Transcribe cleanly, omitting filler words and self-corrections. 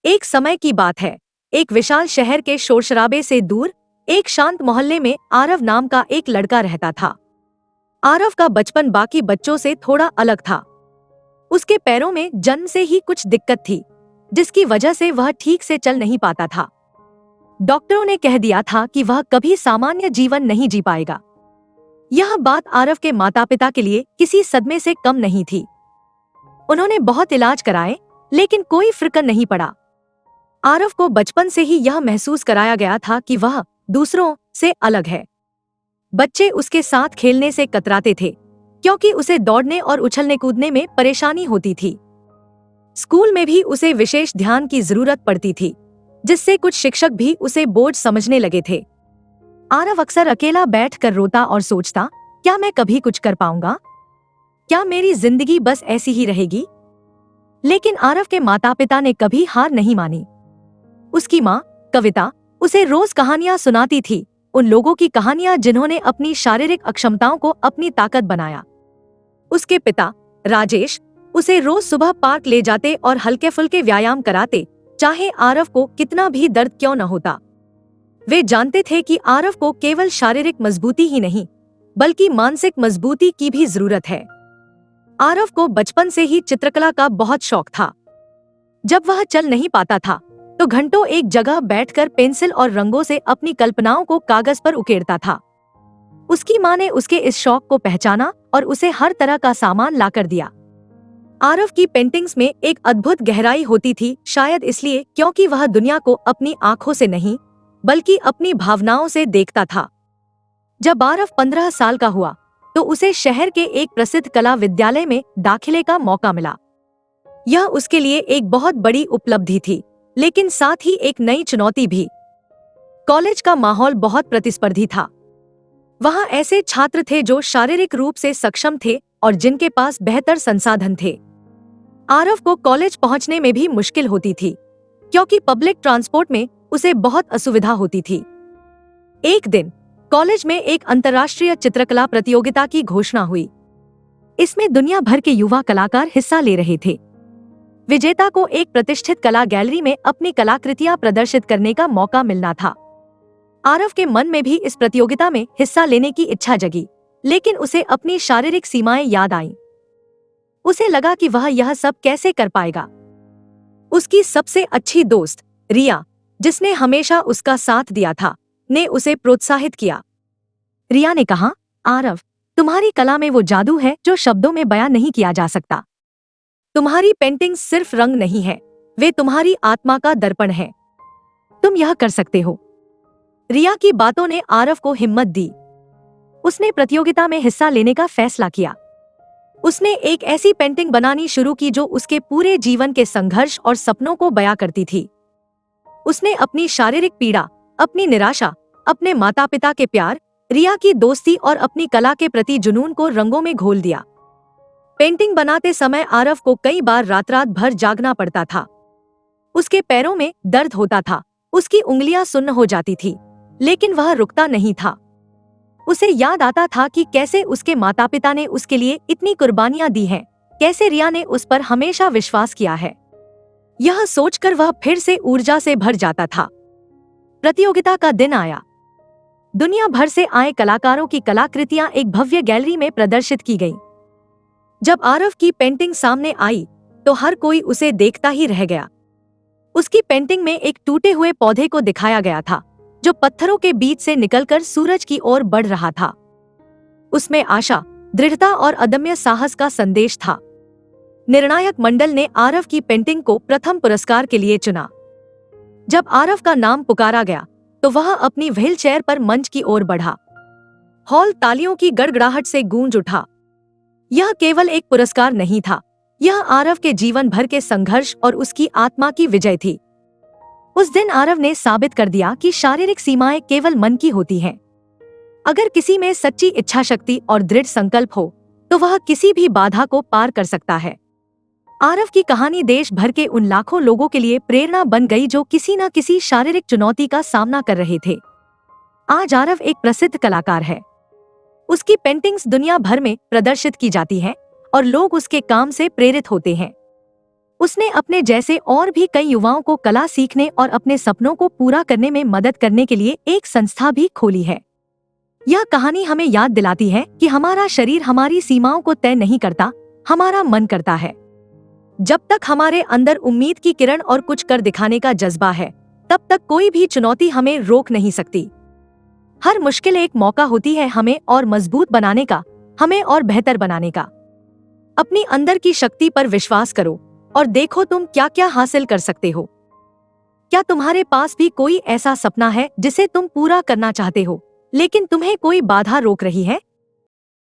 एक समय की बात है। एक विशाल शहर के शोरशराबे से दूर एक शांत मोहल्ले में आरव नाम का एक लड़का रहता था। आरव का बचपन बाकी बच्चों से थोड़ा अलग था। उसके पैरों में जन्म से ही कुछ दिक्कत थी, जिसकी वजह से वह ठीक से चल नहीं पाता था। डॉक्टरों ने कह दिया था कि वह कभी सामान्य जीवन नहीं जी पाएगा। यह बात आरव के माता पिता के लिए किसी सदमे से कम नहीं थी। उन्होंने बहुत इलाज कराए, लेकिन कोई फर्क नहीं पड़ा। आरव को बचपन से ही यह महसूस कराया गया था कि वह दूसरों से अलग है। बच्चे उसके साथ खेलने से कतराते थे, क्योंकि उसे दौड़ने और उछलने कूदने में परेशानी होती थी। स्कूल में भी उसे विशेष ध्यान की जरूरत पड़ती थी, जिससे कुछ शिक्षक भी उसे बोझ समझने लगे थे। आरव अक्सर अकेला बैठकर रोता और सोचता, क्या मैं कभी कुछ कर पाऊंगा? क्या मेरी जिंदगी बस ऐसी ही रहेगी? लेकिन आरव के माता पिता ने कभी हार नहीं मानी। उसकी माँ कविता उसे रोज कहानियां सुनाती थी, उन लोगों की कहानियां जिन्होंने अपनी शारीरिक अक्षमताओं को अपनी ताकत बनाया। उसके पिता राजेश उसे रोज सुबह पार्क ले जाते और हल्के फुल्के व्यायाम कराते, चाहे आरव को कितना भी दर्द क्यों न होता। वे जानते थे कि आरव को केवल शारीरिक मजबूती ही नहीं, बल्कि मानसिक मजबूती की भी जरूरत है। आरव को बचपन से ही चित्रकला का बहुत शौक था। जब वह चल नहीं पाता था, तो घंटों एक जगह बैठकर पेंसिल और रंगों से अपनी कल्पनाओं को कागज पर उकेरता था। उसकी माँ ने उसके इस शौक को पहचाना और उसे हर तरह का सामान लाकर दिया। आरव की पेंटिंग्स में एक अद्भुत गहराई होती थी, शायद इसलिए क्योंकि वह दुनिया को अपनी आंखों से नहीं, बल्कि अपनी भावनाओं से देखता था। जब आरव 15 साल का हुआ, तो उसे शहर के एक प्रसिद्ध कला विद्यालय में दाखिले का मौका मिला। यह उसके लिए एक बहुत बड़ी उपलब्धि थी, लेकिन साथ ही एक नई चुनौती भी। कॉलेज का माहौल बहुत प्रतिस्पर्धी था। वहां ऐसे छात्र थे जो शारीरिक रूप से सक्षम थे और जिनके पास बेहतर संसाधन थे। आरव को कॉलेज पहुंचने में भी मुश्किल होती थी, क्योंकि पब्लिक ट्रांसपोर्ट में उसे बहुत असुविधा होती थी। एक दिन कॉलेज में एक अंतर्राष्ट्रीय चित्रकला प्रतियोगिता की घोषणा हुई। इसमें दुनिया भर के युवा कलाकार हिस्सा ले रहे थे। विजेता को एक प्रतिष्ठित कला गैलरी में अपनी कलाकृतियां प्रदर्शित करने का मौका मिलना था। आरव के मन में भी इस प्रतियोगिता में हिस्सा लेने की इच्छा जगी, लेकिन उसे अपनी शारीरिक सीमाएं याद आईं। उसे लगा कि वह यह सब कैसे कर पाएगा। उसकी सबसे अच्छी दोस्त रिया, जिसने हमेशा उसका साथ दिया था, ने उसे प्रोत्साहित किया। रिया ने कहा, आरव, तुम्हारी कला में वो जादू है जो शब्दों में बयां नहीं किया जा सकता। तुम्हारी पेंटिंग सिर्फ रंग नहीं है, वे तुम्हारी आत्मा का दर्पण है। तुम यह कर सकते हो। रिया की बातों ने आरव को हिम्मत दी। उसने प्रतियोगिता में हिस्सा लेने का फैसला किया। उसने एक ऐसी पेंटिंग बनानी शुरू की जो उसके पूरे जीवन के संघर्ष और सपनों को बयां करती थी। उसने अपनी शारीरिक पीड़ा, अपनी निराशा, अपने माता पिता के प्यार, रिया की दोस्ती और अपनी कला के प्रति जुनून को रंगों में घोल दिया। पेंटिंग बनाते समय आरव को कई बार रात भर जागना पड़ता था। उसके पैरों में दर्द होता था, उसकी उंगलियां सुन्न हो जाती थी, लेकिन वह रुकता नहीं था। उसे याद आता था कि कैसे उसके माता पिता ने उसके लिए इतनी कुर्बानियां दी हैं, कैसे रिया ने उस पर हमेशा विश्वास किया है। यह सोचकर वह फिर से ऊर्जा से भर जाता था। प्रतियोगिता का दिन आया। दुनिया भर से आए कलाकारों की कलाकृतियां एक भव्य गैलरी में प्रदर्शित की गईं। जब आरव की पेंटिंग सामने आई, तो हर कोई उसे देखता ही रह गया। उसकी पेंटिंग में एक टूटे हुए पौधे को दिखाया गया था, जो पत्थरों के बीच से निकलकर सूरज की ओर बढ़ रहा था। उसमें आशा, दृढ़ता और अदम्य साहस का संदेश था। निर्णायक मंडल ने आरव की पेंटिंग को प्रथम पुरस्कार के लिए चुना। जब आरव का नाम पुकारा गया, तो वह अपनी व्हीलचेयर पर मंच की ओर बढ़ा। हॉल तालियों की गड़गड़ाहट से गूंज उठा। यह केवल एक पुरस्कार नहीं था, यह आरव के जीवन भर के संघर्ष और उसकी आत्मा की विजय थी। उस दिन आरव ने साबित कर दिया कि शारीरिक सीमाएं केवल मन की होती हैं। अगर किसी में सच्ची इच्छा शक्ति और दृढ़ संकल्प हो, तो वह किसी भी बाधा को पार कर सकता है। आरव की कहानी देश भर के उन लाखों लोगों के लिए प्रेरणा बन गई जो किसी न किसी शारीरिक चुनौती का सामना कर रहे थे। आज आरव एक प्रसिद्ध कलाकार है। उसकी पेंटिंग्स दुनिया भर में प्रदर्शित की जाती हैं और लोग उसके काम से प्रेरित होते हैं। उसने अपने जैसे और भी कई युवाओं को कला सीखने और अपने सपनों को पूरा करने में मदद करने के लिए एक संस्था भी खोली है। यह कहानी हमें याद दिलाती है कि हमारा शरीर हमारी सीमाओं को तय नहीं करता, हमारा मन करता है। जब तक हमारे अंदर उम्मीद की किरण और कुछ कर दिखाने का जज्बा है, तब तक कोई भी चुनौती हमें रोक नहीं सकती। हर मुश्किल एक मौका होती है हमें और मजबूत बनाने का, हमें और बेहतर बनाने का। अपनी अंदर की शक्ति पर विश्वास करो और देखो तुम क्या क्या हासिल कर सकते हो। क्या तुम्हारे पास भी कोई ऐसा सपना है जिसे तुम पूरा करना चाहते हो, लेकिन तुम्हें कोई बाधा रोक रही है?